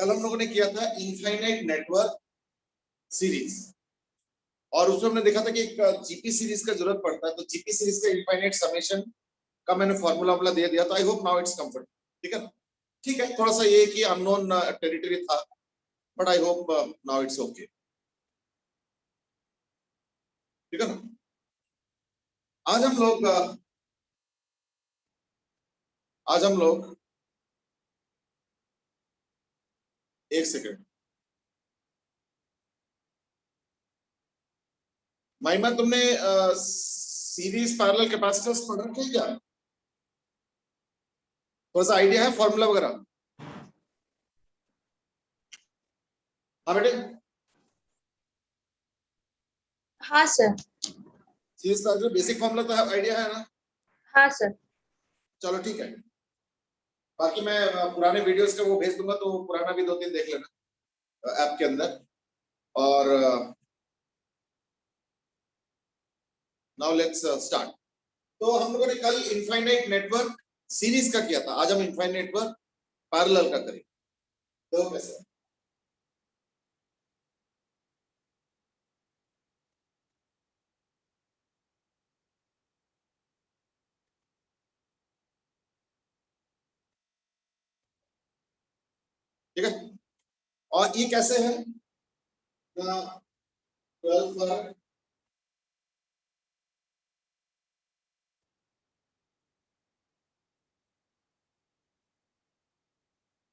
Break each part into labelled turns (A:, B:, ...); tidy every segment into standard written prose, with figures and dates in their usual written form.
A: कल हम लोगों ने किया था इनफाइनाइट नेटवर्क सीरीज, और उसमें हमने देखा था कि एक जीपी सीरीज का जरूरत पड़ता है, तो जीपी सीरीज का इनफाइनाइट समेशन का मैंने फॉर्मूला दे दिया, तो I hope now it's comfort. ठीक है ना? ठीक है, थोड़ा सा ये कि अननोन टेरिटरी था, but I hope now it's okay. ठीक है ना? आज हम लोग एक सेकेंड, महिमा तुमने सीरीज पैरेलल कैपेसिटर्स पढ़ रखे हैं क्या? थोड़ा सा आइडिया है फॉर्मूला वगैरह? हाँ बेटे,
B: हाँ sir.
A: Series parallel basic formula तो आइडिया है ना?
B: हाँ सर।
A: चलो ठीक है, बाकी मैं पुराने वीडियोस का वो भेज दूंगा, तो पुराना भी 2-3 देख लेना ऐप के अंदर। और नाउ लेट्स स्टार्ट। तो हम लोगों ने कल इनफाइनाइट नेटवर्क सीरीज का किया था, आज हम इनफाइनाइट नेटवर्क पैरेलल का करेंगे। तो कैसे? ठीक है, और ये कैसे है? 12 फैराड,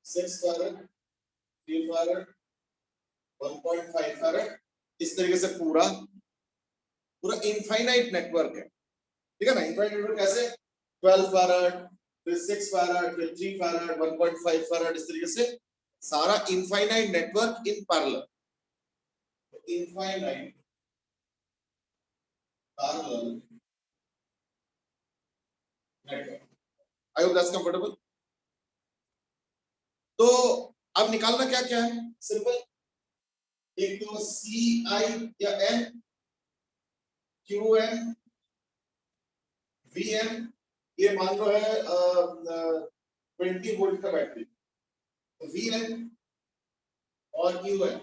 A: 6 फैराड, 3 फैराड, 1.5 फैराड, इस तरीके से पूरा इनफाइनाइट नेटवर्क है। ठीक है ना? इनफाइनाइट नेटवर्क कैसे? 12 फैराड, फिर 6 फैराड, फिर 3 फैराड, 1.5 फैराड, इस तरीके से सारा infinite network in parallel. Infinite parallel network, I hope that's comfortable. तो अब निकालना क्या क्या है? सिंपल, एक तो सी आई या n, Q n, V n, ये मान लो है 20 वोल्ट का बैटरी, वी एन और यू एन,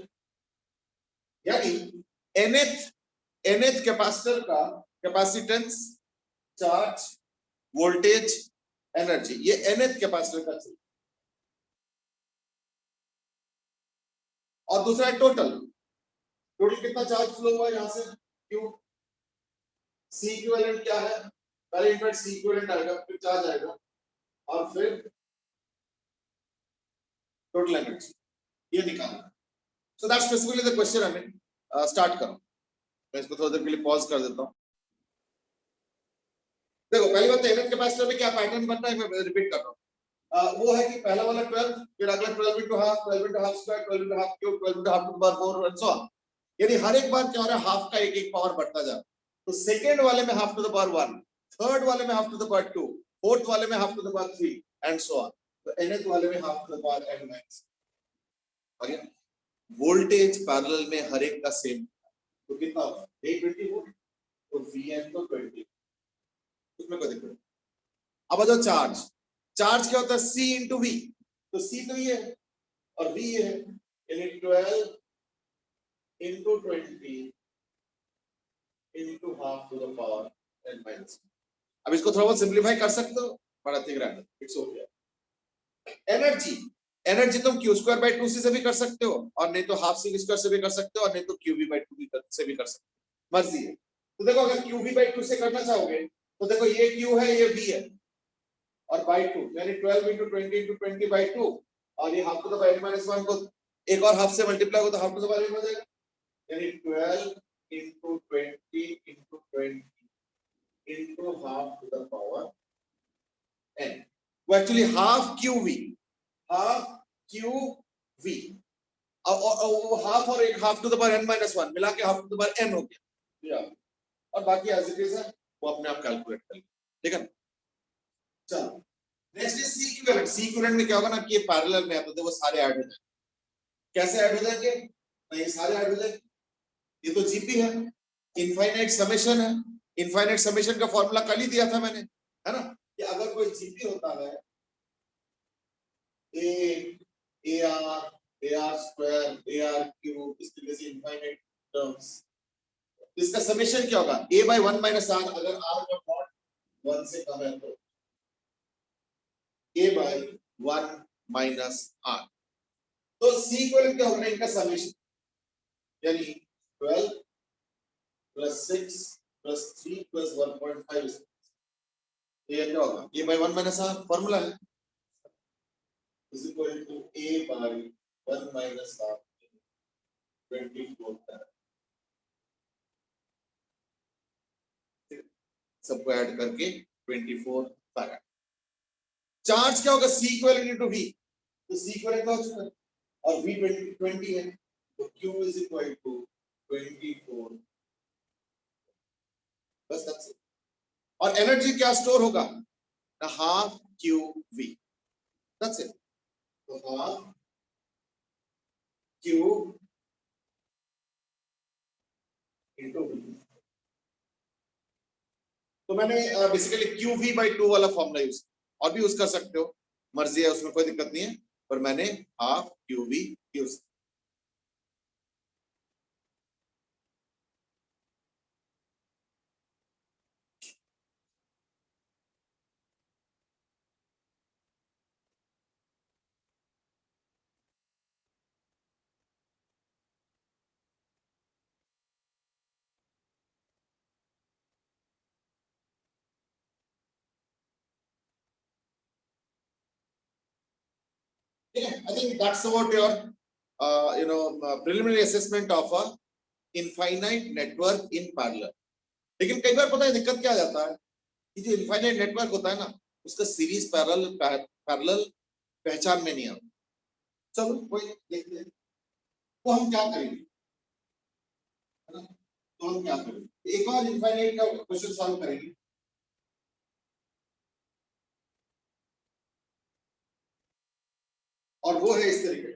A: यानी nth कैपेसिटर का कैपेसिटेंस, चार्ज, वोल्टेज, एनर्जी, ये nth कैपेसिटर का चाहिए। और दूसरा है टोटल कितना चार्ज फ्लो हुआ यहां से, क्यू। सी इक्विवेलेंट क्या है? पहले इनफैक्ट सी इक्विवेलेंट आएगा, फिर चार्ज आएगा, और फिर टोटल एनर्जी, ये निकालना। So that's basically the question. I mean start करो, मैं इसको थोड़ी देर के लिए पॉज कर देता हूं। देखो, पहली बात, nth कैपेसिटर में क्या पैटर्न बनता है, मैं रिपीट कर रहा हूं। वो है कि पहला वाला 12, फिर अगला 12 into half, 12 into half square, 12 into half cube, 12 into half to the power 4 and so on। यानी हर एक बार क्या हो रहा है, हाफ का एक पावर बढ़ता जा रहा है। तो सेकंड वाले में half to the power 1, third वाले में half to the power 2, fourth वाले में half to the power 3 and so on. तो nth वाले में half to the power n max। Okay, voltage parallel में हर एक का सेम, तो कितना होगा? 820 वोल्ट, तो Vn तो 20, उसमें कोई दिक्कत नहीं। अब आ जाओ चार्ज। चार्ज क्या होता है? C इंटू वी, तो C तो ये है और V ये है, यानी 12 into 20 into half to the power n minus. अब इसको थोड़ा बहुत सिंप्लीफाई कर सकते हो, बड़ा ठीक रहता है, इट्स ओके। एनर्जी तुम q स्क्वायर बाय 2c से भी कर सकते हो, और नहीं तो हाफ c स्क्वायर से भी कर सकते हो, और नहीं तो qv बाय 2 से भी कर सकते हो, मर्जी है। तो देखो, अगर qv बाय 2 से करना चाहोगे तो देखो, ये q है, ये v है, और बाय 2 यानी 12 into 20 into 20 by 2, और ये half to the power n-1 को एक और हाफ से मल्टीप्लाई हो तो half to the power n हो जाएगा, यानी 12 into 20 into 20 into half to the power n। वो actually half qv, half qv, और हाफ और एक half to the power n-1 मिला के half to the power n हो गया, और बाकी एज इट इज है, वो अपने आप कैलकुलेट कर लेंगे। ठीक है, चलो next is C equivalent. C equivalent में क्या होगा ना कि ये पैरेलल में है, तो वो सारे ऐड हो जाएंगे। कैसे ऐड हो जाएंगे? नहीं, सारे ऐड हो जाएंगे। ये तो जीपी है, इनफाइनाइट समेशन है। इनफाइनाइट समेशन का फॉर्मूला कल ही दिया था मैंने, है ना, कि अगर कोई जीपी होता है, A R AR square, AR cube, इस तरीके से इनफाइनाइट टर्म्स। इसका समेशन क्या होगा? A by 1 minus R, अगर R का मॉड 1 से कम है तो A by 1 minus R। तो C इक्वल क्या होगा इनका समेशन, यानी 12 plus 6 plus 3 plus 1.5, ये क्या होगा? A by 1 minus R formula है, is equal to A by 1 minus R 24। सबको ऐड करके 24 फैराड। चार्ज क्या होगा? C इक्विवेलेंट इनटू V, तो C इक्विवेलेंट हो चुका है और V 20 है, तो Q इज इक्वल टू 24, बस दैट्स इट। और एनर्जी क्या स्टोर होगा? Half QV, that's it. तो हाफ Q इनटू V। तो मैंने बेसिकली QV by 2 वाला फॉर्मूला यूज, और भी यूज कर सकते हो, मर्जी है, उसमें कोई दिक्कत नहीं है, पर मैंने half QV use. I think that's about your preliminary assessment of a infinite network in parallel। लेकिन कई बार पता है दिक्कत क्या आ जाता है कि जो इनफाइनाइट नेटवर्क होता है ना, उसका सीरीज पैरेलल पहचान में नहीं आता। चलो कोई देखते हैं, तो हम क्या करेंगे, है ना? तो हम क्या करेंगे, एक और इनफाइनाइट का क्वेश्चन सॉल्व करेंगे। और वो है इस तरीके,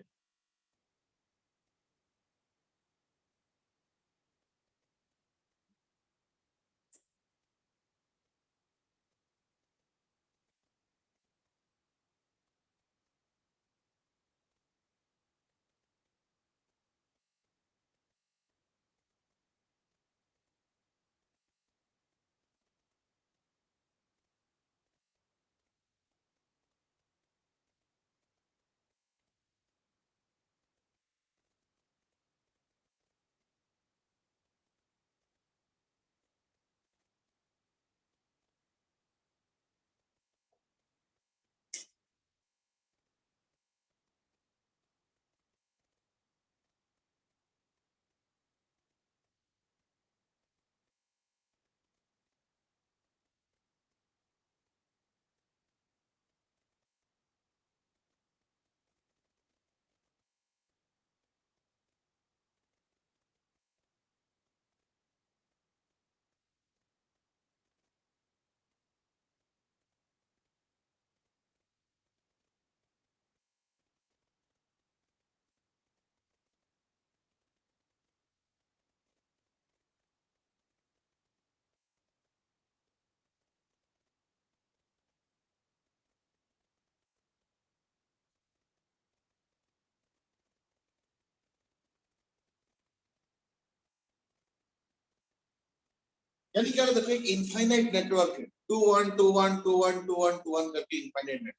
A: यानी क्या, देखो एक इनफाइनाइट नेटवर्क है, 2 1 2 1 2 1 2 1 2 1 करके इनफाइनाइट नेटवर्क।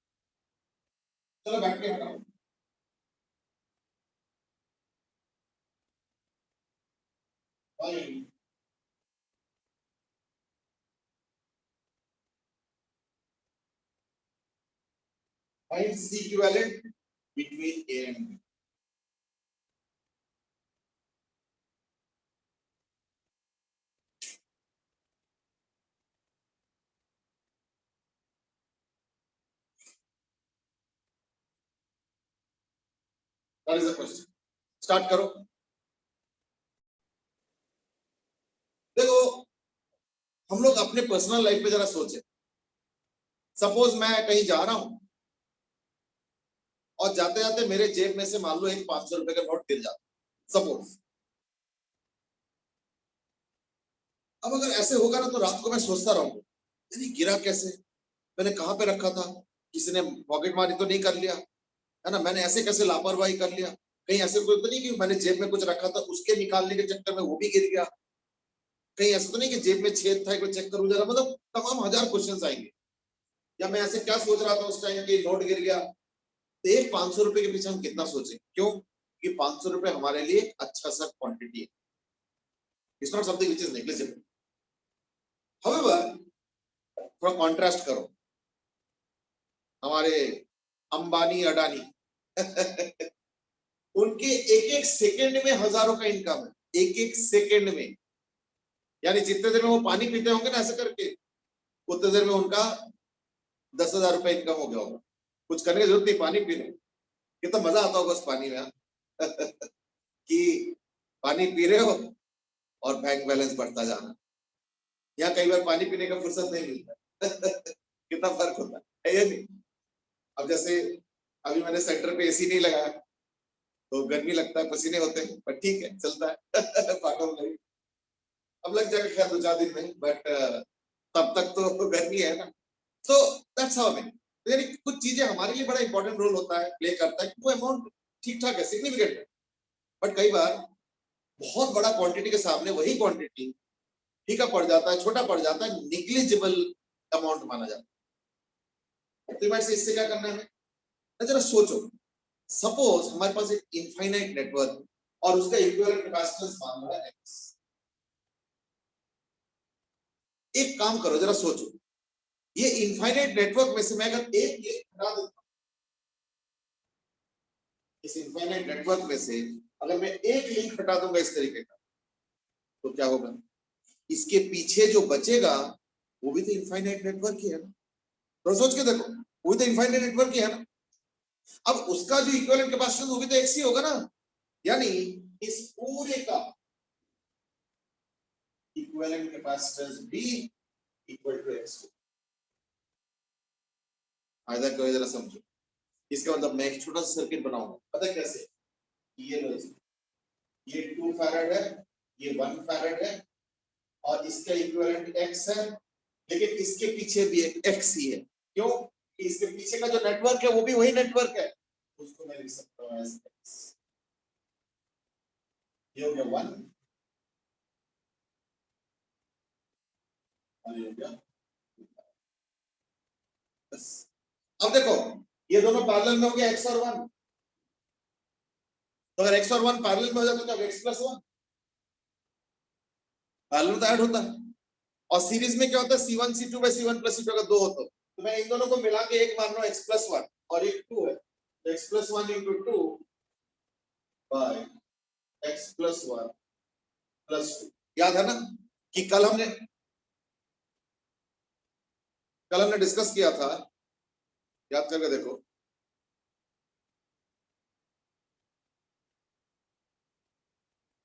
A: चलो बैठ के हटाओ, fine find C equivalent between A and B। That is the question। Start करो। देखो हम लोग अपने पर्सनल लाइफ पे जरा सोचे, सपोज मैं कहीं जा रहा हूं और जाते जाते मेरे जेब में से मान लो एक 500 रुपए का नोट गिर जाता, सपोज। अब अगर ऐसे होगा ना, तो रात को मैं सोचता रहूंगा, यानी गिरा कैसे, मैंने कहां पे रखा था, किसी ने पॉकेट मारी तो नहीं कर लिया, है ना, मैंने ऐसे कैसे लापरवाही कर लिया, कहीं ऐसे कोई तो नहीं कि मैंने जेब में कुछ रखा था उसके निकालने के चक्कर में वो भी गिर गया, कहीं ऐसा तो नहीं कि जेब में छेद था कोई चेक करूं जरा, मतलब तमाम हजार क्वेश्चंस आएंगे। या मैं ऐसे क्या सोच रहा था उस टाइम कि नोट गिर गया, तो एक 500 रुपए के पीछे हम कितना सोचें, क्यों कि 500 रुपए हमारे लिए अच्छा सा क्वांटिटी है, it's not something which is negligible. However थोड़ा कॉन्ट्रास्ट करो हमारे अंबानी अडानी उनके एक एक सेकंड में हजारों का इनकम है, एक एक सेकंड में, यानी जितने देर में वो पानी पीते होंगे ना ऐसे करके, उतने देर में उनका 10,000 रुपए इनकम हो गया होगा, कुछ करने की जरूरत नहीं, पानी पी लो, कितना मजा आता होगा उस पानी में कि पानी पी रहे हो और बैंक बैलेंस बढ़ता जाना। यहाँ कई बार पानी पीने का फुर्सत नहीं मिलता कितना फर्क होता है ये नहीं। अब जैसे अभी मैंने सेंटर पे एसी नहीं लगाया तो गर्मी लगता है, पसीने होते हैं, पर ठीक है चलता है पागल नहीं, अब लग जाएगा खैर 2-4 दिन में, बट तब तक तो गर्मी है ना। सो दैट्स हाउ इट, यानी कुछ चीजें हमारे लिए बड़ा इंपॉर्टेंट रोल होता है, प्ले करता है कि वो अमाउंट ठीक ठाक है, सिग्निफिकेंट है, बट कई बार बहुत बड़ा क्वांटिटी के सामने वही क्वांटिटी फीका पड़ जाता है, छोटा पड़ जाता है, निग्लिजिबल अमाउंट माना जाता है। तो इससे क्या करना है, जरा सोचो, सपोज हमारे पास एक इनफाइनाइट नेटवर्क और उसका इक्विवेलेंट कैपेसिटेंस मान रहा है x, एक काम करो जरा सोचो, ये इनफाइनाइट नेटवर्क में से मैं अगर एक लिंक हटा देता हूं, इस इनफाइनाइट नेटवर्क में से अगर मैं एक लिंक हटा दूंगा इस तरीके का, तो क्या होगा, इसके पीछे जो बचेगा वो भी तो इनफाइनाइट नेटवर्क ही है ना, तो सोच के देखो वो तो इनफाइनाइट नेटवर्क ही है ना। अब उसका जो इक्विवेलेंट कैपेसिटेंस वो भी तो x ही होगा ना, यानी इस पूरे का इक्विवेलेंट कैपेसिटेंस भी इक्वल टू x। फायदा क्या है जरा समझो, इसका मतलब मैं एक छोटा सा सर्किट बनाऊंगा, पता है कैसे, ये लो जी, ये 2 फैराड है, ये 1 फैराड है और इसका इक्विवेलेंट x है, लेकिन इसके पीछे भी एक x ही है, क्यों, इसके पीछे का जो नेटवर्क है वो भी वही नेटवर्क है, उसको मैं लिख सकता हूं एज x, ये हो गया 1 और ये हो गया, बस। अब देखो ये दोनों पैरेलल में हो गया x और 1, तो अगर x और 1 पैरेलल में हो जाता तो x प्लस 1 पैरेलल तो ऐड होता है, और सीरीज में क्या होता है C1 C2 bye C1 plus C2 अगर 2 हो तो मैं इन दोनों को मिला के एक मान रहा हूं x प्लस 1 और एक 2 है, तो x plus 1 into 2 by x plus 1 plus 2। याद है ना कि कल हमने डिस्कस किया था, याद करके देखो,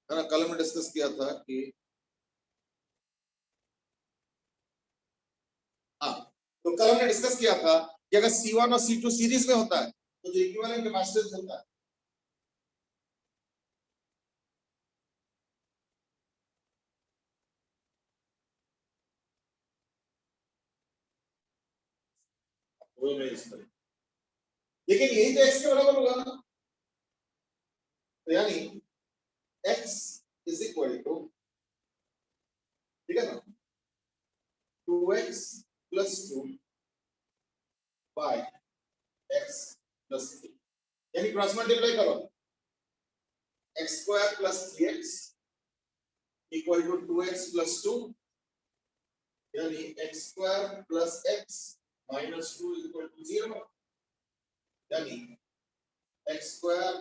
A: है ना, कल हमने डिस्कस किया था कि हाँ, तो कल हमने डिस्कस किया था कि अगर C1 और C2 सीरीज में होता है तो जो इक्विवेलेंट कैपेसिटेंस होता है वो नहीं, इस तरह, लेकिन यही तो x के बराबर होगा ना, तो यानी x इज इक्वल टू, ठीक है ना, 2x plus 2 by x plus 3, यानी क्रॉस मल्टीप्लाई करो, x square plus 3x equal to 2x plus 2, यानी x square plus x minus 2 equal to 0, यानी x square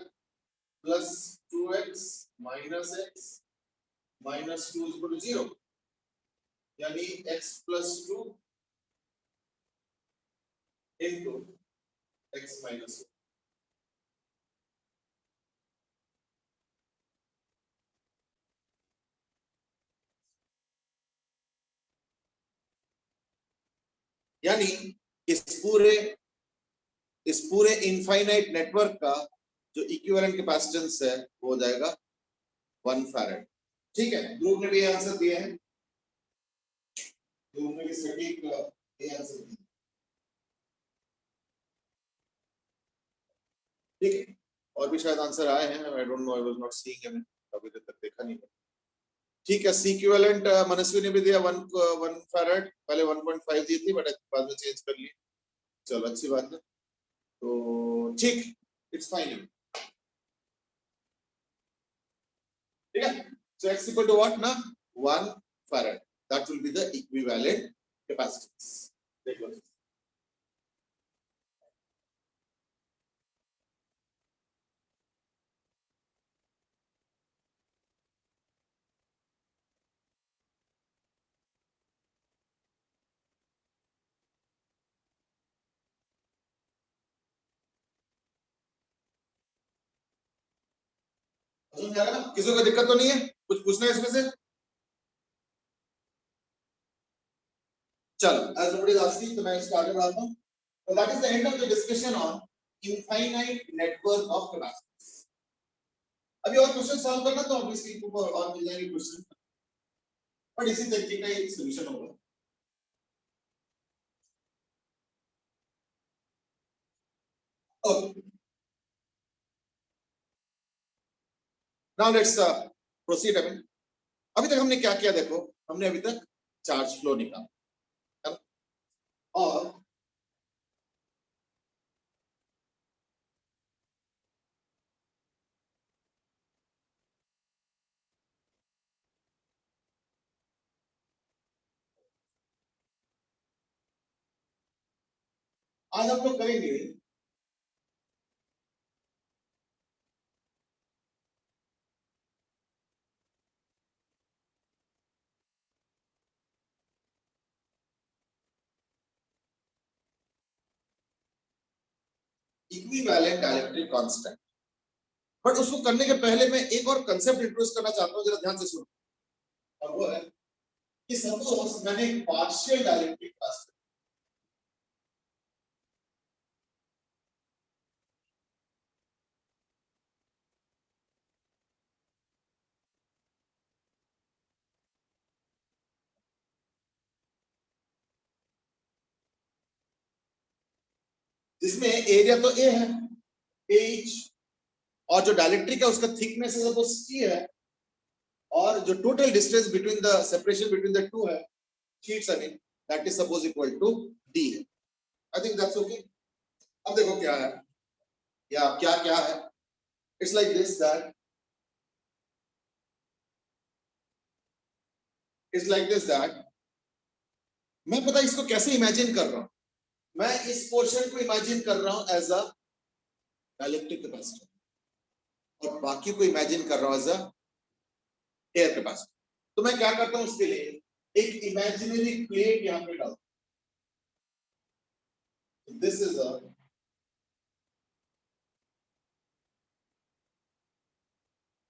A: plus 2x minus x minus 2 equal to 0, यानी x plus 2 into x minus 2। यानी इस पूरे infinite network का जो equivalent capacitance है वो हो जाएगा 1 फैराड। ठीक है, ग्रुप ने भी आंसर दिए हैं, ग्रुप ने भी सटीक ये आंसर दिया, ठीक है। और भी शायद आंसर आए हैं, I don't know, I was not seeing it, अभी तक देखा नहीं। ठीक है, सी इक्विवेलेंट मनस्वी ने भी दिया 1 फैराड, पहले 1.5 दी थी बट बाद में चेंज कर ली। चलो अच्छी बात है, तो ठीक, इट्स फाइन। ठीक है, so x equal to what ना 1 farad, that will be the equivalent capacitance। देखो समझ में आ रहा है ना? किसी को दिक्कत तो नहीं है, कुछ पूछना है इसमें से? चलो, as nobody is asking, तो मैं इसका आगे बढ़ाता हूँ। So that is the end of the discussion on infinite network of capacitors। अभी और क्वेश्चन सॉल्व करना तो ऑब्वियसली और मिल जाएंगे क्वेश्चन, बट इसी तरीके का एक सॉल्यूशन होगा। Okay, now let's proceed. अभी तक हमने क्या किया, देखो हमने अभी तक चार्ज फ्लो निकाला है ना? और आज हम लोग करेंगे इक्विवेलेंट डाइलेक्ट्रिक कांस्टेंट। बट उसको करने के पहले मैं एक और कंसेप्ट इंट्रोड्यूस करना चाहता हूं, जरा ध्यान से सुनो। और वो है कि सपोज मैंने एक पार्शियल डाइलेक्ट्रिक कांस्टेंट, जिसमें एरिया तो ए है, एच, और जो डाइलेक्ट्रिक है उसका थिकनेस सपोज सी है, और जो total distance between the separation between the two है, sheets I mean, that is suppose equal to D है। I think that's okay. अब देखो क्या है, या क्या क्या है, it's like this, that it's like this, that मैं पता इसको कैसे इमेजिन कर रहा हूं, मैं इस पोर्शन को इमेजिन कर रहा हूं एज अ डाइलेक्ट्रिक कैपेसिटर, और बाकी को इमेजिन कर रहा हूं एज अ एयर कैपेसिटर। तो मैं क्या करता हूं, उसके लिए एक इमेजिनरी प्लेट यहां पे डालता हूं। दिस इज अ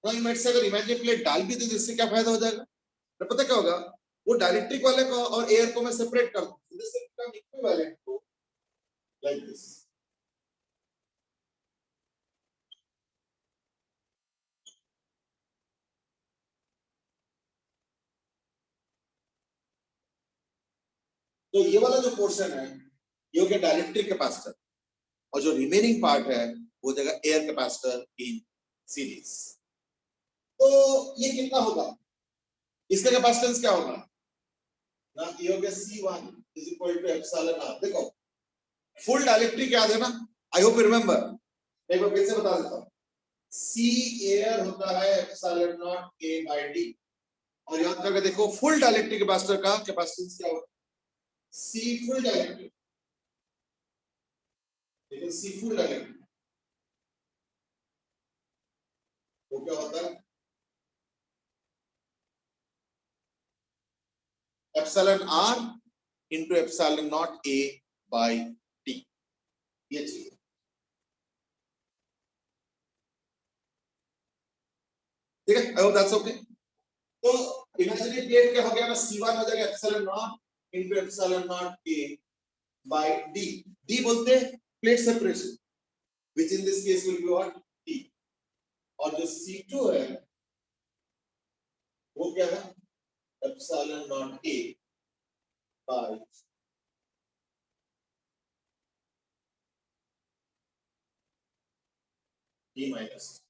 A: से अगर इमेजिनरी प्लेट डाल भी तो इससे क्या फायदा हो जाएगा, तो पता क्या होगा, वो डाइलेक्ट्रिक वाले को और एयर को मैं सेपरेट कर दूं, this will become equivalent to like this. तो ये वाला जो पोर्शन है ये हो गया डाइलेक्ट्रिक कैपेसिटर, और जो रिमेनिंग पार्ट है वो जगह एयर कैपेसिटर इन सीरीज। तो ये कितना होगा, इसका कैपेसिटेंस क्या होगा ना, ये हो गया C1 is equal to epsilon r। देखो फुल डाइलेक्ट्रिक याद है ना, आई होप यू रिमेंबर, एक बार फिर से बता देता हूं, C एयर होता है epsilon naught a by d, और याद करके देखो फुल डाइलेक्ट्रिक कैपेसिटर का कैपेसिटेंस क्या होगा, C फुल डाइलेक्ट्रिक, लेकिन C फुल डाइलेक्ट्रिक वो क्या होता है, epsilon r into epsilon naught a by d, ये चीज। ठीक है, आई होप दैट्स ओके। तो इमेजिनरी प्लेट क्या हो गया ना, C1 हो जाएगा epsilon naught into epsilon naught a by d, d बोलते हैं plate separation, which in this case will be what, d, और जो C2 है वो क्या है, epsilon naught a by D minus.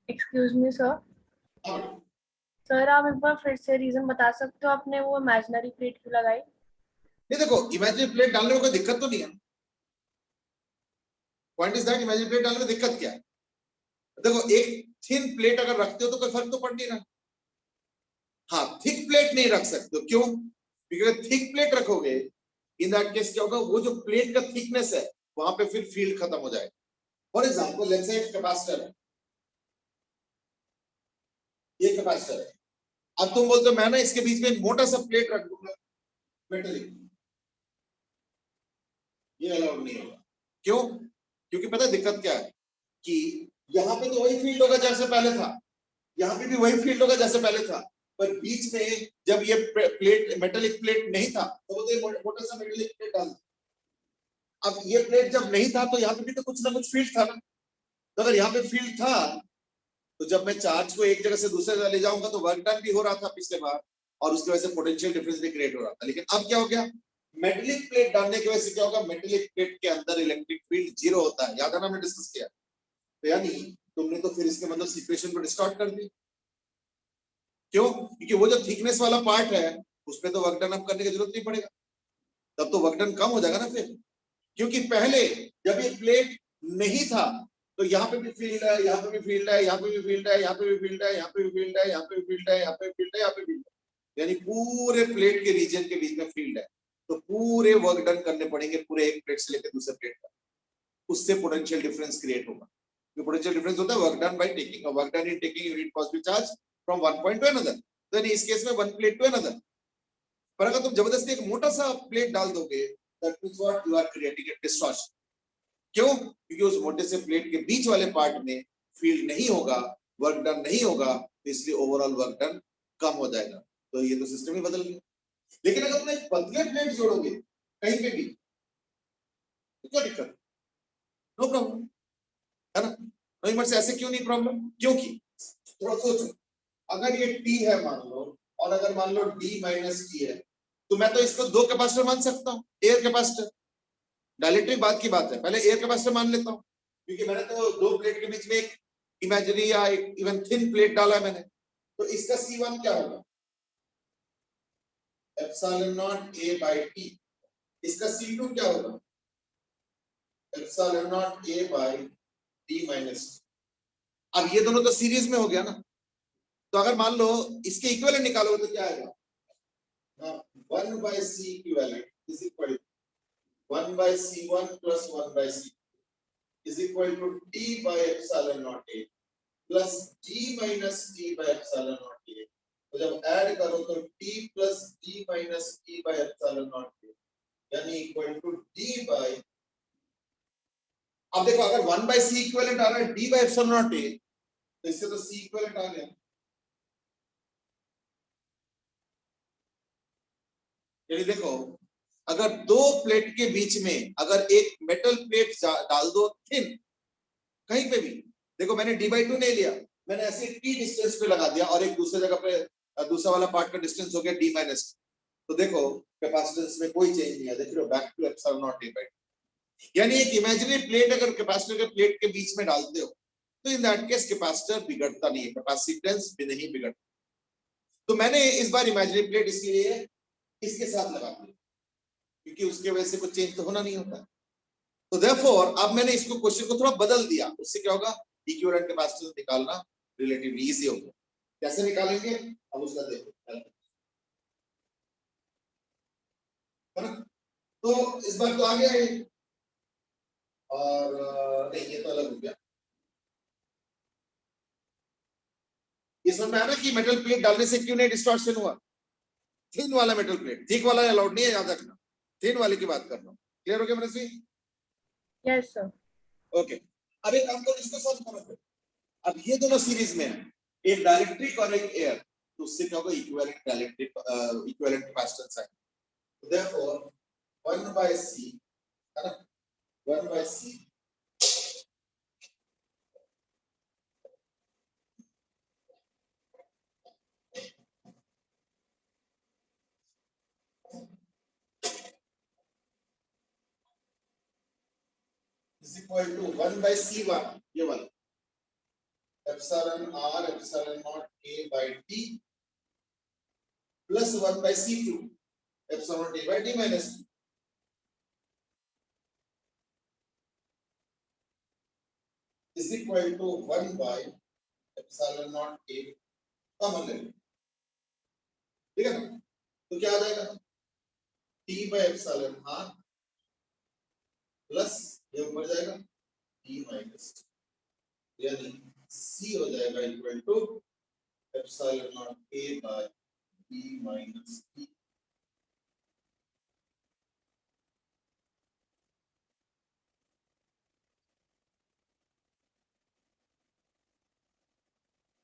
B: Excuse me sir. Sir आप एक बार फिर से रीजन बता सकते हो आपने वो इमेजिनरी प्लेट क्यों लगाई?
A: ये देखो इमेजिनरी प्लेट डालने में कोई दिक्कत तो नहीं है। Point is that imaginary plate डालने में दिक्कत क्या है? देखो एक थिन प्लेट अगर रखते हो तो कोई फर्क तो पड़ नहीं रहा। हाँ थिक प्लेट नहीं रख सकते हो, क्यों? क्योंकि अगर थिक प्लेट रखोगे इन दैट केस क्या होगा, वो जो प्लेट का थिकनेस है वहां पे फिर फील्ड खत्म हो जाएगा। For example let's say capacitor है, ये कैपेसिटर है। अब तुम बोलते हो मैं ना इसके बीच में एक मोटा सा प्लेट रख दूंगा मेटेलिक, ये अलाउड नहीं होगा। क्यों? क्योंकि पता है दिक्कत क्या है कि यहाँ पे तो वही फील्ड होगा जैसे पहले था, यहाँ पे भी वही फील्ड होगा जैसे पहले था, पर बीच में जब ये प्लेट मेटेलिक प्लेट नहीं था तो वो तो मोटा सा मेटेलिक प्लेट डाल। अब ये प्लेट जब नहीं था तो यहाँ पे भी तो कुछ ना कुछ फील्ड था ना, तो अगर यहाँ पे फील्ड था तो जब मैं चार्ज को एक जगह से दूसरे जगह ले जाऊंगा तो वर्क डन भी हो रहा था पिछले बार, और उसकी वजह से पोटेंशियल डिफरेंस भी क्रिएट हो रहा था। लेकिन अब क्या हो गया, मेटेलिक प्लेट डालने की वजह से क्या होगा, मेटेलिक प्लेट के अंदर इलेक्ट्रिक फील्ड जीरो होता है, याद है ना हमने डिस्कस किया। तो यानी तुमने तो फिर इसके मतलब सिचुएशन को डिस्टॉर्ट कर दी। क्यों? क्योंकि वो जो थिकनेस वाला पार्ट है उसमें तो वर्क डन अब करने की जरूरत नहीं पड़ेगा, तब तो वर्क डन कम हो जाएगा ना फिर। क्योंकि पहले जब ये प्लेट नहीं था तो यहाँ पे भी फील्ड है, यहाँ पे भी फील्ड है, यहाँ पे भी फील्ड है, यहाँ पे भी फील्ड है, यहाँ पे भी फील्ड है, यहाँ पे भी फील्ड है, यहाँ पे भी फील्ड है, यहाँ पे भी फील्ड है, यानी पूरे प्लेट के रीजन के बीच में फील्ड है। तो पूरे वर्क डन करने पड़ेंगे पूरे एक प्लेट से लेकर दूसरे प्लेट तक, उससे पोटेंशियल डिफरेंस क्रिएट होगा। जो पोटेंशियल डिफरेंस होता है work done by taking, work done in taking unit positive charge from one point two another, तो इस केस में वन प्लेट टू अनदर। पर अगर तुम जबरदस्ती एक मोटा सा प्लेट डाल दोगे that means what, you are creating a distortion. क्यों? क्योंकि उस मोटे से प्लेट के बीच वाले पार्ट में फील्ड नहीं होगा, वर्क डन नहीं होगा, इसलिए ओवरऑल वर्क डन कम हो जाएगा। तो ये तो सिस्टम ही बदल गया। लेकिन अगर तुम एक पतले प्लेट जोड़ोगे कहीं पे भी तो क्या दिक्कत? नो प्रॉब्लम, है ना? नॉइमर से ऐसे क्यों नहीं प्रॉब्लम? क्योंकि थोड़ा सोचो, अगर ये टी है मान लो, और अगर मान लो डी माइनस टी है, तो मैं तो इसको दो कैपेसिटर मान सकता हूँ, एयर कैपेसिटर। डायलेक्ट्रिक बात की बात है, पहले एयर कैपेसिटर मान लेता हूँ, क्योंकि मैंने तो दो प्लेट के बीच में एक इमेजिनरी या एक इवन थिन प्लेट डाला है मैंने। तो इसका C1 क्या होगा, epsilon naught A by T। इसका C2 क्या होगा, epsilon naught A by D minus. अब ये दोनों तो सीरीज में हो गया ना, तो अगर मान लो इसके इक्विवेलेंट निकालोगे तो क्या आएगा, 1 by C equivalent is equal to 1 by C1 plus 1 by C is equal to T by epsilon naught A plus D minus T by epsilon naught A। तो जब ऐड करो तो T plus D minus T by epsilon naught A यानी equal to D by, अब देखो अगर 1 by C equivalent आ रहा है D by epsilon naught A, तो इससे तो C इक्विवेलेंट आ गया। यानी देखो अगर दो प्लेट के बीच में अगर एक मेटल प्लेट डाल दो थिन कहीं पे भी, देखो मैंने D/2 नहीं लिया, मैंने ऐसे T डिस्टेंस पे लगा दिया और एक दूसरे जगह पे दूसरा वाला पार्ट का डिस्टेंस हो गया D माइनस, तो देखो कैपेसिटेंस में कोई चेंज नहीं है, देख रहे हो, back to epsilon not A/2। यानी एक इमेजिनरी प्लेट अगर कैपेसिटर के प्लेट के बीच में डालते हो तो इन दैट केस कैपेसिटर बिगड़ता नहीं है, कैपेसिटेंस भी नहीं बिगड़ता। तो मैंने इस बार इमेजिनरी प्लेट इसलिए इसके साथ लगा दी क्योंकि उसके वजह से कुछ चेंज तो होना नहीं होता। तो देयरफॉर अब मैंने इसको क्वेश्चन को थोड़ा बदल दिया, उससे क्या होगा, इक्विवेलेंट कैपेसिटेंस निकालना रिलेटिवली इजी हो गया। कैसे निकालेंगे अब उसका देखो, है ना? तो इस बार तो आ गया ये, और नहीं ये तो अलग हो गया। ये समझ में आया ना कि मेटल प्लेट डालने से क्यों नहीं डिस्टॉर्शन हुआ, थिन वाला मेटल प्लेट, थिक वाला अलाउड नहीं है, याद रखना, थिन वाले की बात कर रहा हूँ। क्लियर हो गया मनस्वी?
B: Yes sir.
A: ओके, अब एक काम करो, इसको सॉल्व करो फिर। अब ये दोनों सीरीज में है, एक डाइलेक्ट्रिक और एक एयर, तो उससे क्या होगा, इक्विवेलेंट डाइलेक्ट्रिक इक्विवेलेंट कैपेसिटेंस आएगा। तो देयरफॉर 1/c है ना, 1/c is equal to 1/c1, ये वाला epsilon r epsilon naught a by t plus 1/c2 epsilon naught a by t minus t is equal to 1 by epsilon naught a common ले, ठीक है ना। तो क्या आ जाएगा, t by epsilon r plus ये ऊपर जाएगा t minus t, यानी c हो जाएगा equal to epsilon naught a by t minus t।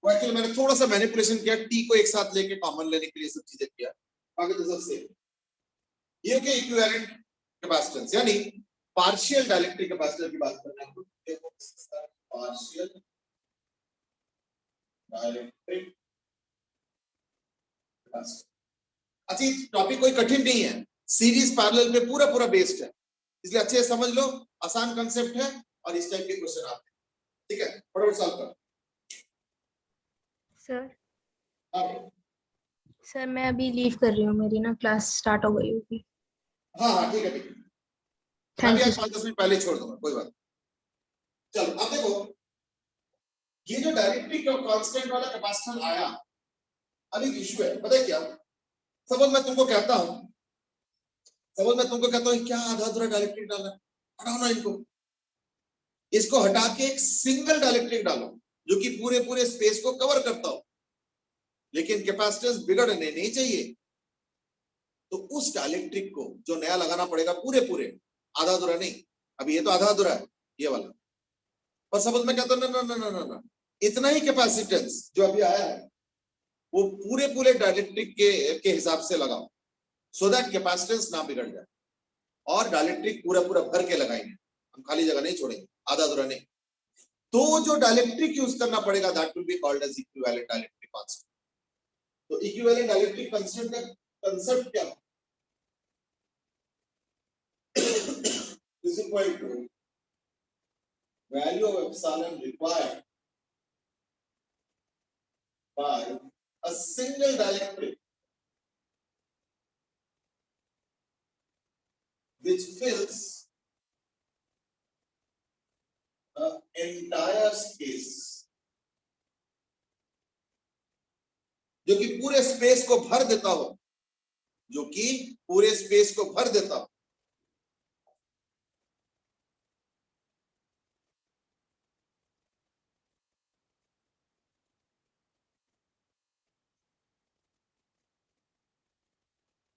A: Actually मैंने थोड़ा सा मैनिपुलेशन किया, टी को एक साथ लेके कॉमन लेने के लिए सब चीजें किया, बाकी तो सब सेम। ये के इक्विवेलेंट कैपेसिटेंस यानी पार्शियल डाइलेक्ट्रिक कैपेसिटर की बात कर रहे हैं हम, पार्शियल डाइलेक्ट्रिक कैपेसिटर। अच्छा, टॉपिक कोई कठिन नहीं है, सीरीज पैरेलल पे पूरा पूरा बेस्ड है, इसलिए अच्छे से समझ लो, आसान कांसेप्ट है और इस टाइप के क्वेश्चन आते हैं, ठीक है। फटाफट सॉल्व कर
B: सर।
A: हाँ
B: सर मैं अभी लीव कर रही हूँ, मेरी ना क्लास स्टार्ट हो गई होगी।
A: हाँ ठीक है ठीक है, मैं भी आज 5-10 मिनट पहले छोड़ दूंगा, कोई बात नहीं। चलो अब देखो, ये जो डाइलेक्ट्रिक कांस्टेंट वाला कैपेसिटर आया, अब एक इशू है, पता है क्या, सपोज मैं तुमको कहता हूं क्या आधा अधूरा डाइलेक्ट्रिक डालना है, हटाओ ना इनको, इसको हटा के एक सिंगल डाइलेक्ट्रिक डालो जो कि पूरे पूरे स्पेस को कवर करता हो, लेकिन कैपेसिटेंस बिगड़ने नहीं चाहिए, तो उस डाइलेक्ट्रिक को जो नया लगाना पड़ेगा पूरे पूरे, आधा अधूरा नहीं, अभी ये तो आधा अधूरा है ये वाला, पर सपोज मैं कहता हूं ना ना ना ना ना, इतना ही कैपेसिटेंस जो अभी आया है वो पूरे पूरे डाइलेक्ट्रिक के हिसाब से लगाओ, सो दैट कैपेसिटेंस ना बिगड़ जाए, और डाइलेक्ट्रिक पूरा पूरा भर के लगाएंगे, हम खाली जगह नहीं छोड़ेंगे, आधा अधूरा नहीं। तो जो डाइलेक्ट्रिक यूज करना पड़ेगा that will be called as equivalent dielectric constant. तो इक्विवेलेंट डाइलेक्ट्रिक कांस्टेंट का कांसेप्ट क्या is equal to value of epsilon required by a single dielectric which fills the entire space, जो कि पूरे स्पेस को भर देता हो, जो कि पूरे स्पेस को भर देता हो।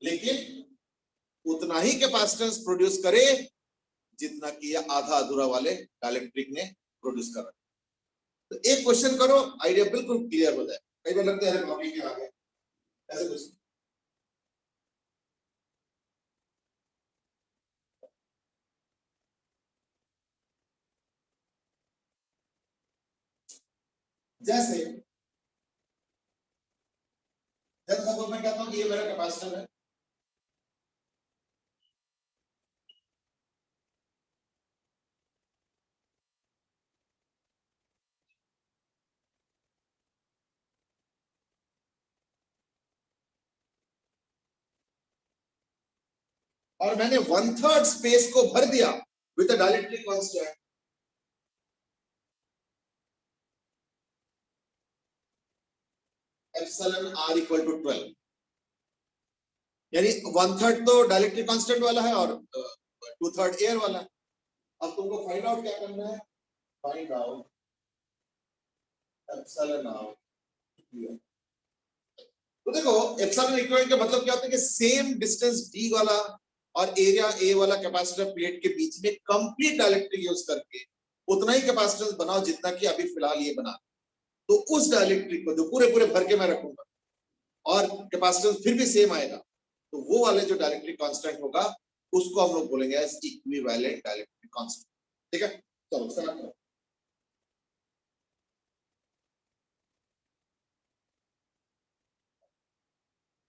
A: लेकिन उतना ही कैपेसिटेंस प्रोड्यूस करे जितना कि ये आधा अधूरा वाले डाइलेक्ट्रिक ने प्रोड्यूस करा। तो एक क्वेश्चन करो, आइडिया बिल्कुल क्लियर हो जाए। कई बार लगता है कॉपी के आगे ऐसे कुछ, जैसे सपोज मैं कहता हूं कि ये मेरा कैपेसिटर है, और मैंने 1/3 स्पेस को भर दिया with a dielectric constant, epsilon r equal to 12, यानी 1/3 तो डाइलेक्ट्रिक कांस्टेंट वाला है और 2/3 एयर वाला है। अब तुमको फाइंड आउट क्या करना है, फाइंड आउट एप्सिलॉन r। तो देखो एप्सिलॉन इक्वल का मतलब क्या होता है कि सेम डिस्टेंस d वाला और एरिया a वाला कैपेसिटर प्लेट के बीच में कंप्लीट डाइलेक्ट्रिक यूज करके उतना ही कैपेसिटेंस बनाओ जितना कि अभी फिलहाल ये बना। तो उस डाइलेक्ट्रिक को जो पूरे पूरे भर के मैं रखूंगा, और कैपेसिटेंस फिर भी सेम आएगा, तो वो वाले जो डाइलेक्ट्रिक कांस्टेंट होगा उसको हम लोग बोलेंगे एज इक्विवेलेंट डाइलेक्ट्रिक कांस्टेंट। ठीक है, चलो स्टार्ट करो।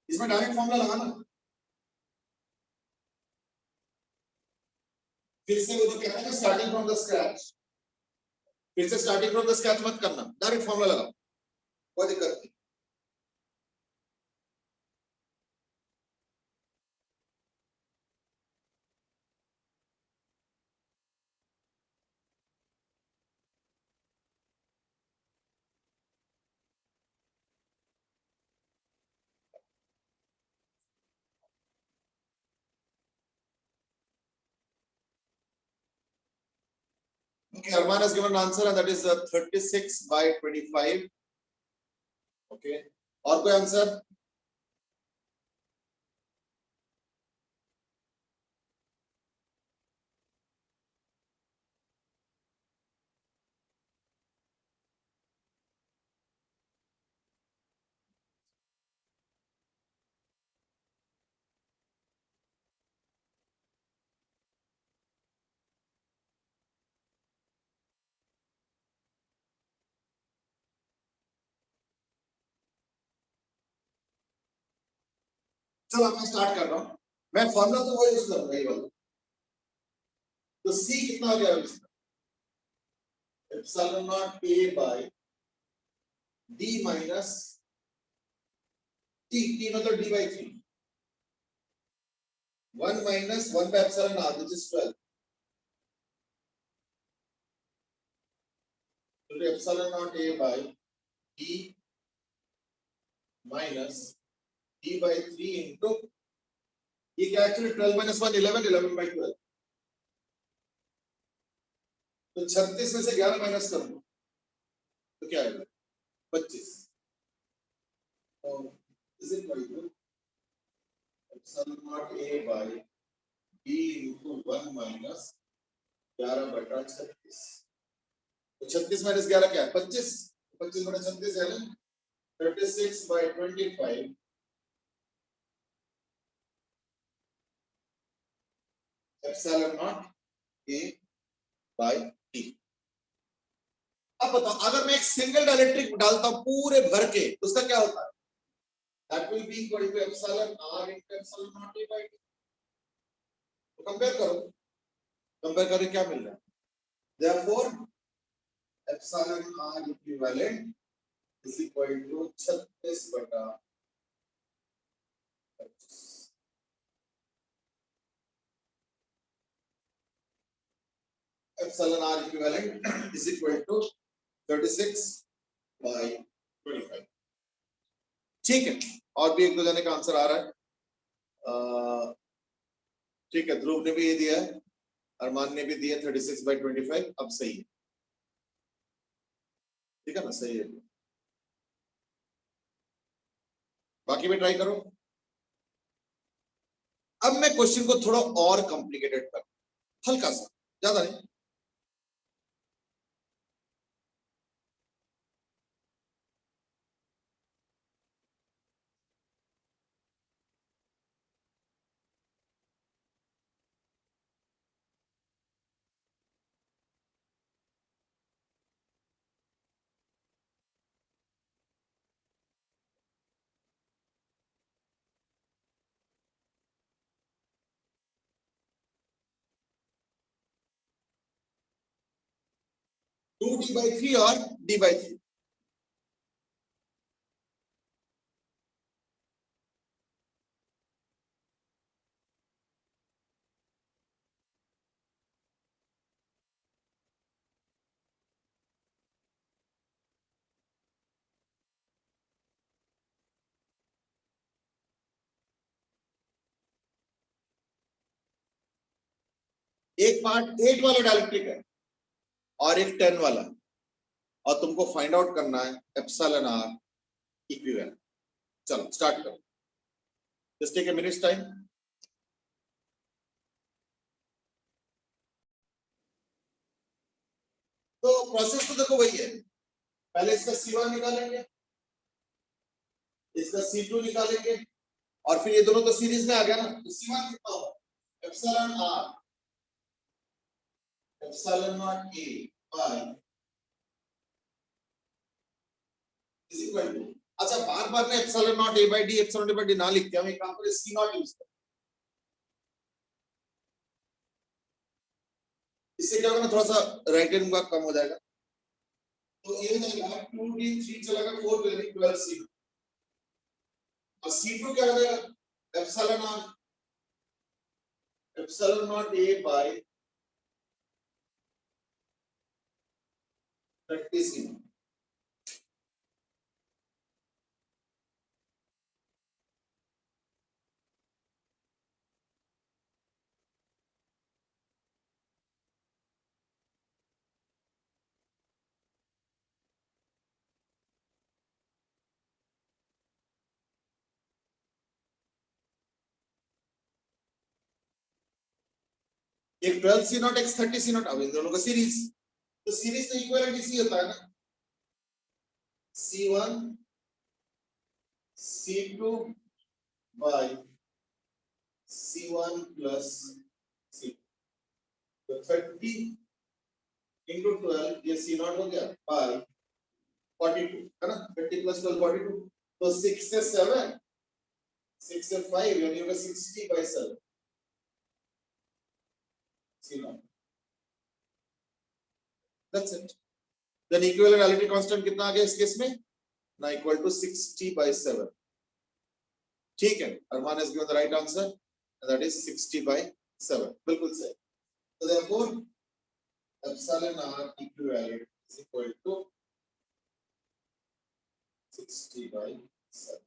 A: इसमें डायरेक्ट फॉर्मूला लगाना, फिर से वो जो कहते हैं स्टार्टिंग फ्रॉम द स्क्रैच, फिर से स्टार्टिंग फ्रॉम द स्क्रैच मत करना, डायरेक्ट फॉर्मूला लगाओ, कोई दिक्कत नहीं। Okay, Arman has given an answer and that is 36/25. Okay, और कोई आंसर? चलो मैं स्टार्ट कर रहा हूँ, मैं फॉर्मूला तो वही यूज करूंगा, ये वाला। तो C कितना हो गया इसका? Epsilon naught A by D minus T, T मतलब D by 3, 1 minus 1 by epsilon r which is 12, so epsilon naught A by D minus D by 3 into, ये क्या एक्चुअली 12 minus 1 11, 11 by 12, तो 36 में से 11 माइनस कर दो तो क्या आएगा 25, तो is it equal to epsilon naught A by D into 1 minus 11 बटा 36, तो 36 माइनस 11 क्या है 25, 25 बटा 36 है ना 36/25 epsilon naught A by D। अब बताओ अगर मैं एक सिंगल डाइलेक्ट्रिक डालता हूं पूरे भर के तो उसका क्या होता है, that will be equal to epsilon r into epsilon naught A by D। तो कंपेयर करो, कंपेयर करके क्या मिल रहा है, therefore epsilon r equivalent is equal to 36 बटा 25। epsilon r equivalent is equal to 36/25। ठीक है, और भी एक दो जने का आंसर आ रहा है। ठीक है, ध्रुव ने भी ये दिया है, अरमान ने भी दिया 36/25, अब सही है, ठीक है ना, सही है। बाकी भी ट्राई करो। अब मैं क्वेश्चन को थोड़ा और कॉम्प्लिकेटेड कर, हल्का सा, ज्यादा नहीं। टू D/3 और D/3, एक पार्ट 8 वाला डाइलेक्ट्रिक है और एक 10 वाला, और तुमको फाइंड आउट करना है एप्सिलॉन r इक्विवेलेंट। चलो स्टार्ट करो, just take a minutes time. तो प्रोसेस तो देखो वही है, पहले इसका C1 निकालेंगे, इसका इसका C2 निकालेंगे और फिर ये दोनों तो सीरीज में आ गया ना, तो C1 कितना होगा, epsilon r epsilon naught a by is equal to, अच्छा बार बार में epsilon naught a by d epsilon a by d ना लिखते हम एक काम करें C नॉट यूज करें, इससे क्या होगा ना थोड़ा सा राइट हैंड का कम हो जाएगा, तो ये हो जाएगा 2d 3 चला गया 4 यानी 12c और C2 क्या हो जाएगा epsilon naught a bye 30c। एक 12c नॉट एक 30c नॉट, अब इन दोनों का सीरीज, तो सीरीज तो इक्विवेलेंट इसी होता है ना, C1 C2 bye C1 plus C, तो 30 इंटू 12 ये C नॉट हो गया बाय 42 है ना, 30 प्लस 12 42, तो 6 से 7 6 से 5 यानी होगा 60 by 7 C naught, that's it. Then equivalent relative constant कितना आ गया इस केस में ना, इक्वल टू 60 बाय 7, ठीक है, अरमान has given the right answer and that is 60 by 7, बिल्कुल सही, तो therefore epsilon r equivalent is equal to 60 by 7।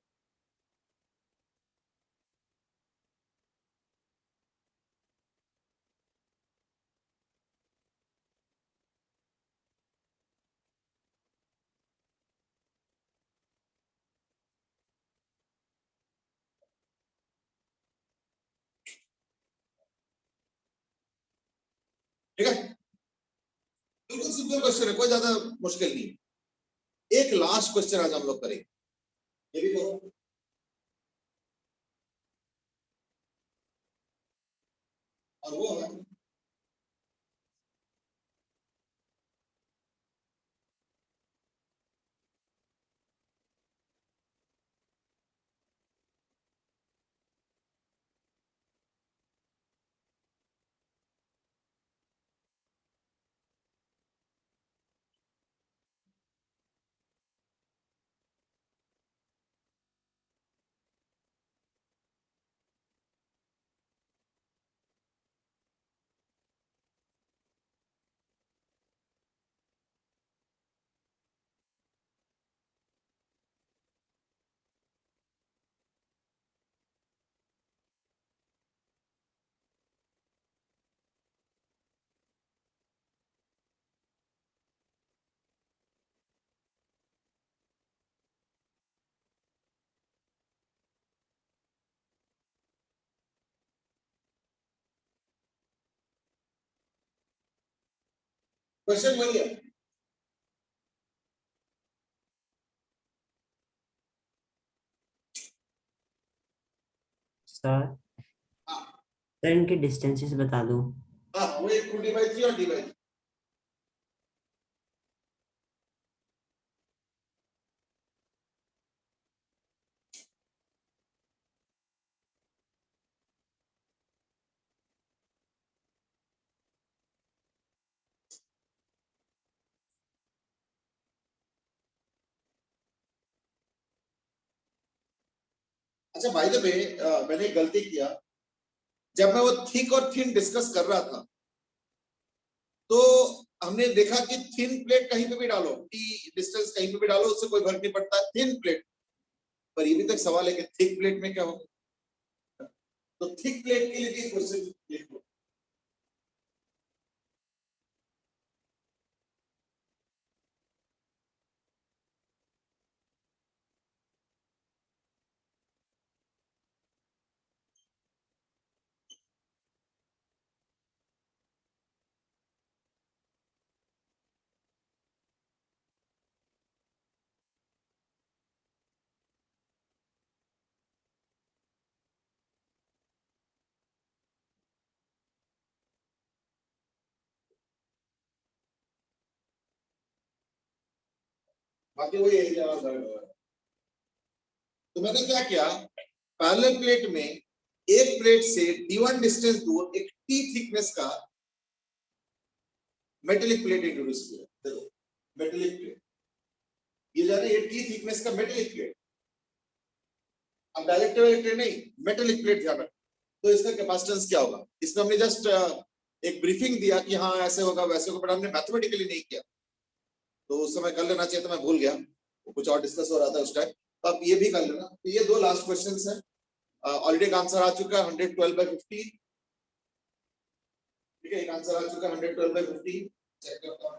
A: ठीक है, बिल्कुल सिंपल क्वेश्चन है, कोई ज्यादा मुश्किल नहीं, एक लास्ट क्वेश्चन आज हम लोग करेंगे, ये भी करो। और वो है क्वेश्चन वही है,
C: सर
A: हाँ
C: सर इनके डिस्टेंसेस बता दो।
A: हाँ वो एक 2d/3 और d/3, अच्छा बाय द वे मैंने एक गलती किया, जब मैं वो थिक और थिन डिस्कस कर रहा था तो हमने देखा कि थिन प्लेट कहीं पे भी डालो, टी डिस्टेंस कहीं पे भी डालो उससे कोई फर्क नहीं पड़ता, थिन प्लेट, पर ये भी तो एक सवाल है कि थिक प्लेट में क्या होगा, तो थिक प्लेट के लिए भी क्वेश्चन लिख लो। बाकी वही एरिया और तो मैंने क्या किया, पैरेलल प्लेट में एक प्लेट से d1 डिस्टेंस दूर एक t थिकनेस का मेटेलिक प्लेट इंट्रोड्यूस किया। देखो मेटेलिक प्लेट, ये जा रहा है ये t थिकनेस का मेटेलिक प्लेट। अब डायरेक्ट इलेक्ट्रिक नहीं, मेटेलिक प्लेट ध्यान रखो। तो इसका कैपेसिटेंस क्या होगा, इसमें हमने जस्ट एक ब्रीफिंग दिया कि हाँ ऐसे होगा वैसे होगा, बट हमने मैथमेटिकली नहीं किया। तो उस समय कर लेना चाहिए, तो मैं भूल गया, कुछ और डिस्कस हो रहा था उस टाइम। तो आप ये भी कर लेना। तो ये दो लास्ट क्वेश्चंस हैं, ऑलरेडी का आंसर आ चुका है 112/50। ठीक है, एक आंसर आ चुका है 112/50। चेक करता हूं।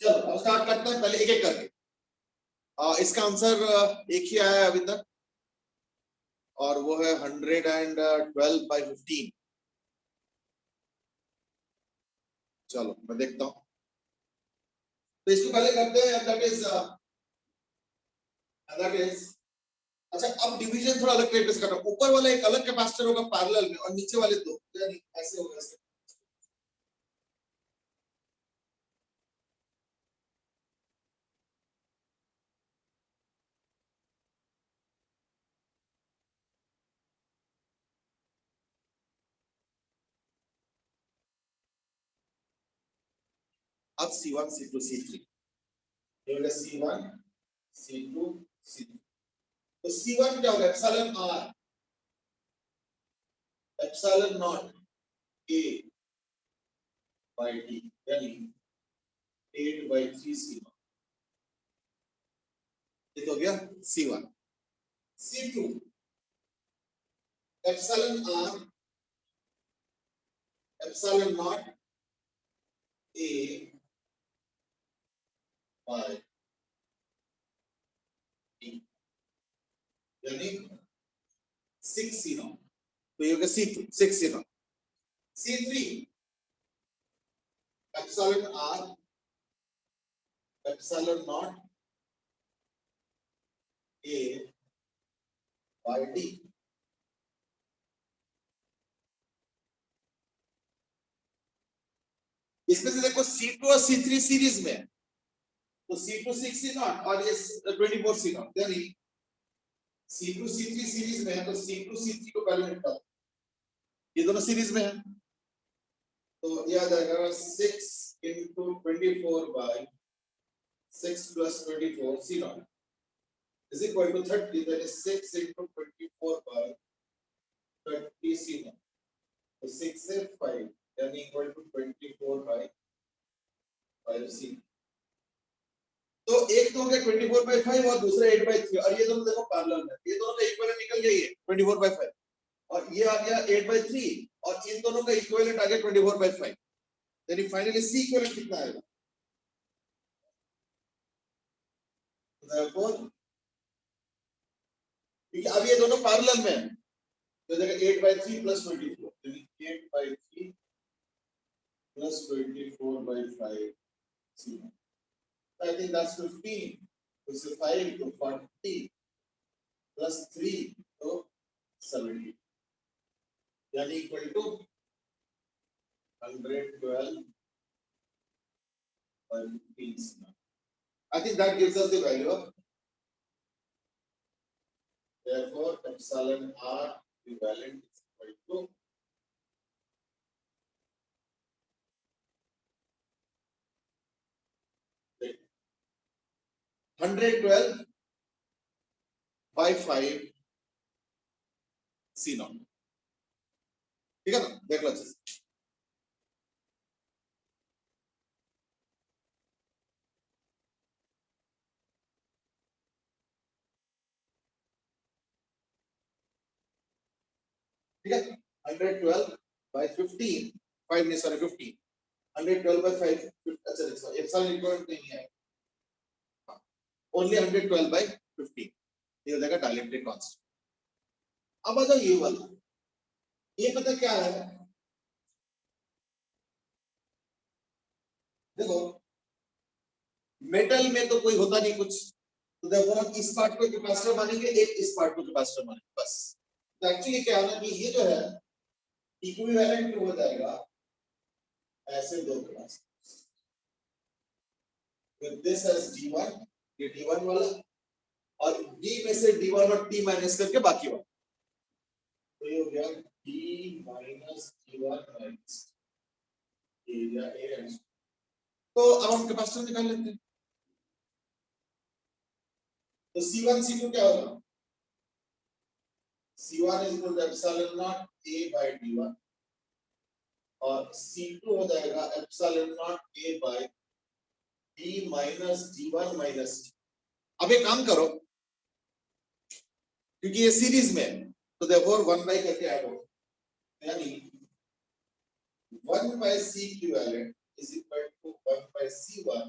A: चलो अब स्टार्ट करते हैं, पहले एक एक करके। इसका आंसर एक ही आया है अभी तक, और वो है 112/15। चलो मैं देखता हूं। तो इसको पहले करते हैं, दैट इज अच्छा। अब डिवीजन थोड़ा अलग तरीके से करना, ऊपर वाला एक अलग कैपेसिटर होगा पैरेलल में, और नीचे वाले दो, यानी ऐसे होगा ऐसे। अब C1 C2 C3, ये होगा C1 C2 C3। तो C1 क्या होगा, epsilon R epsilon naught A by D, यानी 8/3 C1। ये तो हो गया C1। C2 epsilon R epsilon naught A by D, यानी 6 C0। तो ये होगा C2 6 C0। C3 epsilon R epsilon naught A by D। इसमें से देखो C2 और C3 सीरीज में है, तो C2 6 C0 और ये 24 C0, यानी C2 C3 सीरीज में है, तो C2 C3 को पहले निपटा दो। ये दोनों सीरीज में है, तो ये आ जाएगा 6 into 24 by 6 plus 24 C0 is equal to 30, that is 6 into 24 by 30 C0। तो 6 से 5 यानी equal to 24 by 5 C। तो एक तो हो गया 24/5 और दूसरा 8/3 और ये दोनों देखो पैरेलल है, ये दोनों का इक्विवेलेंट निकल गया ये 24/5 और ये आ गया 8/3 और इन दोनों का इक्विवेलेंट आ गया 24/5। यानी फाइनली सी इक्विवेलेंट कितना आएगा? therefore क्योंकि अब ये दोनों पैरेलल में है तो देखो 8/3 प्लस 24 यानी 8/3 plus 24/5 C. I think that's 15 plus 5 to 40 plus 3 to 70 यानी equal to 112 by 15. I think that gives us the value of therefore epsilon r equivalent is equal to 112 by 5 C naught। ठीक है ना, देख लो अच्छे से। ठीक है 112 by 15 5 नहीं सॉरी 15 112 by 5 अच्छा देखो एप्सिलॉन इक्वल नहीं है ओनली 112 by 15 ये हो जाएगा डाइलेक्ट्रिक कांस्टेंट। अब आ जाओ ये वाला, ये पता क्या है? देखो मेटल में तो कोई होता नहीं कुछ, तो देखो हम इस पार्ट को कैपेसिटर मानेंगे, एक इस पार्ट को कैपेसिटर मानेंगे बस। तो एक्चुअली क्या है ना कि ये जो है इक्विवेलेंट हो जाएगा ऐसे दो capacitor with this as D1 ये D1 वाला और D में से D1 और T माइनस करके बाकी वाला, तो ये हो गया D minus D1 minus area A। तो अब हम कैपेसिटर निकाल लेते हैं। तो C1 C2 क्या होगा? C1 is equal to epsilon naught A by D1 और C2 हो जाएगा epsilon naught A by D minus D1 minus T। अब एक काम करो क्योंकि ये सीरीज में है तो therefore 1 by करके ऐड हो, यानी 1 by C equivalent is equal to 1 by C1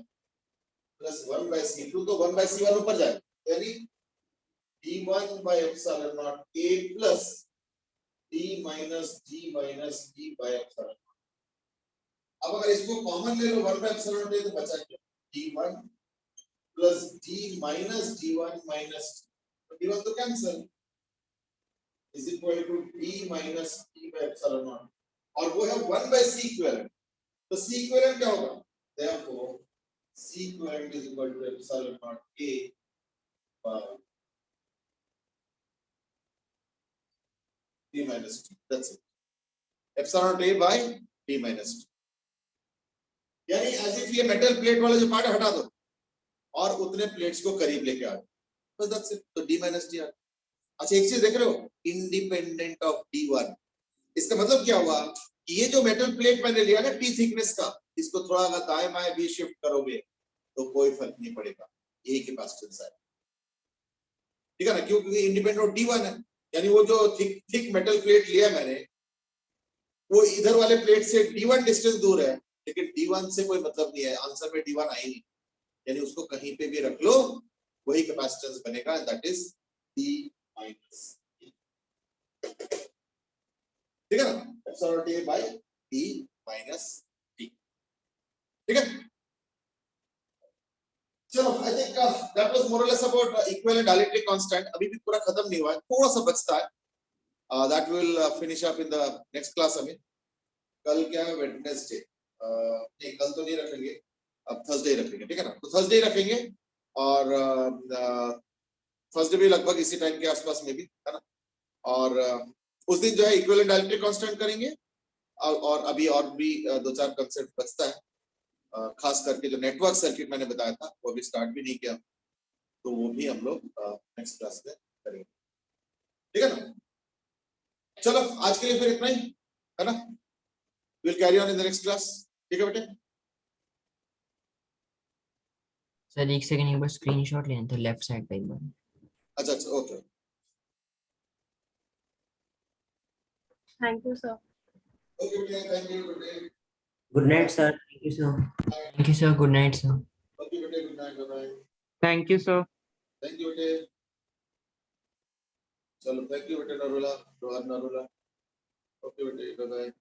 A: plus 1 by C2 तो 1 by C1 ऊपर जाए यानी D1 by epsilon naught A plus D minus D minus D by epsilon naught। अब अगर इसको कॉमन ले लो 1 by epsilon naught तो बचा क्या? D1 plus D minus D1 minus D। D1 तो cancel is equal to D minus D by epsilon naught और वो है 1 by C equivalent। तो C equivalent क्या होगा? Therefore C equivalent is equal to epsilon naught A by D minus T। That's it। epsilon naught A by D minus T। यानी as if ये metal plate वाला जो part हटा दो और उतने प्लेट्स को करीब लेके आ बस दैट्स इट। तो D minus T। अच्छा एक चीज देख रहे हो इंडिपेंडेंट ऑफ D1। इसका मतलब क्या हुआ कि ये जो मेटल प्लेट मैंने लिया ना T थिकनेस का, इसको थोड़ा अगर दाएं बाएं भी शिफ्ट करोगे तो कोई फर्क नहीं पड़ेगा, यही कैपेसिटेंस है। ठीक है ना, क्योंकि इंडिपेंडेंट ऑफ D1 है। यानी वो जो थिक मेटल प्लेट लिया मैंने वो इधर वाले प्लेट से D1 डिस्टेंस दूर है, लेकिन D1 से कोई मतलब नहीं है, आंसर में D1 आई नहीं, यानी उसको कहीं पे भी रख लो वही कैपेसिटेंस बनेगा, that is D minus T। ठीक है ना, epsilon naught A by D minus T। ठीक है, चलो I think that was more और less about equivalent dielectric constant. अभी भी पूरा खत्म नहीं हुआ है, थोड़ा सा बचता है, that will finish up in the next class. हमें कल क्या है, वेडनेसडे, नहीं कल तो नहीं रखेंगे, अब थर्सडे रखेंगे। ठीक है ना, तो थर्सडे रखेंगे और थर्सडे भी लगभग इसी टाइम के आसपास में भी है ना, और उस दिन जो है इक्विवेलेंट डाइलेक्ट्रिक कांस्टेंट करेंगे और अभी और भी दो चार कंसेप्ट बचता है, खास करके जो नेटवर्क सर्किट मैंने बताया था वो अभी स्टार्ट भी नहीं किया, तो वो भी हम लोग नेक्स्ट क्लास में करेंगे। ठीक है ना, चलो आज के लिए फिर इतना ही है ना, will carry on in the next class. ठीक है बेटे।
D: सर एक सेकंड एक बार स्क्रीनशॉट लेना था लेफ्ट साइड पे एक बार।
A: अच्छा अच्छा okay
B: thank you sir.
A: Okay बेटा thank you good day
C: good night sir, thank you sir.
D: Thank you sir, good night sir.
A: Okay बेटा good night bye
E: thank you sir.
A: Thank you बेटे चलो thank you बेटे Narula Rohan Narula okay बेटे bye